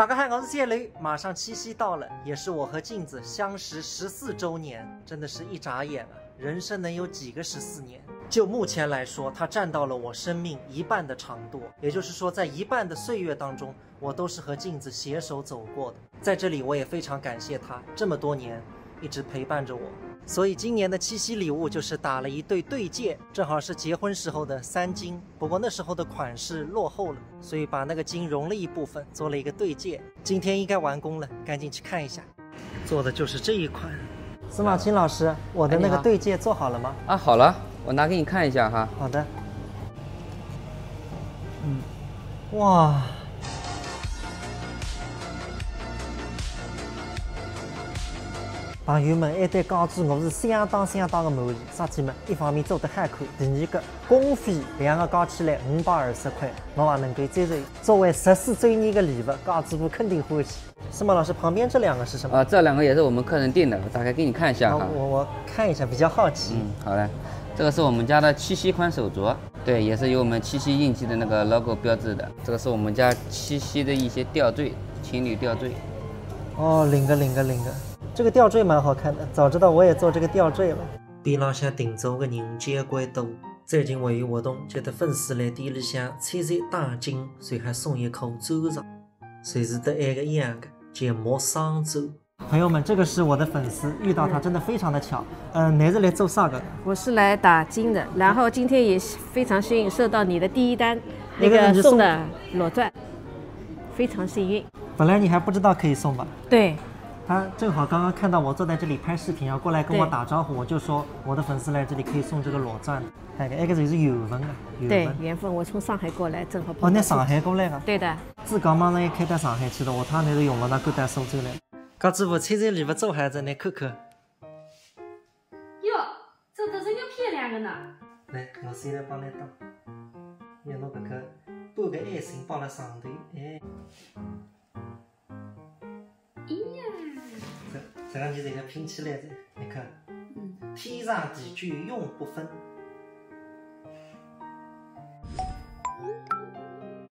大家好，我是谢雷。马上七夕到了，也是我和镜子相识14周年，真的是一眨眼啊！人生能有几个14年？就目前来说，它占到了我生命一半的长度，也就是说，在一半的岁月当中，我都是和镜子携手走过的。在这里，我也非常感谢他这么多年一直陪伴着我。所以今年的七夕礼物就是打了一对对戒，正好是结婚时候的3金，不过那时候的款式落后了，所以把那个金融了一部分，做了一个对戒。今天应该完工了，赶紧去看一下。做的就是这一款。司马清老师，我的那个对戒做好了吗？啊，好了，我拿给你看一下哈。好的。哇。朋友们，一对钢珠我是相当的满意。兄弟们，一方面做得好看，第二个工费两个加起来520块，我也能够接受。作为14周年的礼物，钢珠部肯定欢喜。司马老师，旁边这两个是什么？这两个也是我们客人订的，我大概给你看一下哈。我看一下，比较好奇。好嘞，这个是我们家的七夕款手镯，对，也是有我们七夕印记的那个 logo 标志的。这个是我们家七夕的一些吊坠，情侣吊坠。哦，领个。这个吊坠蛮好看的，早知道我也做这个吊坠了。店朗向订做的人见怪多，最近还有活动，觉得粉丝来店里向参赛打金，随还送一颗手镯，随时都爱个一样的节目上周。朋友们，这个是我的粉丝，遇到他真的非常的巧。你是来做啥的？我是来打金的，然后今天也非常幸运收到你的第一单，那个送的裸钻，非常幸运。本来你还不知道可以送吧？对。他正好刚刚看到我坐在这里拍视频，要过来跟我打招呼，我就说我的粉丝来这里可以送这个裸钻。看看，那个就是缘分啊，对，缘分。我从上海过来，正好。哦，你上海过来的？对的。自刚马上也开到上海去了，下趟你是用不到过到苏州来。搿支部参赛礼物做孩子，你看看。哟，这都是要漂亮的呢。来，我现在帮你打，拿侬搿个半个爱心放辣上头，哎。这个你这个拼起来的，你看，天长地久永不分。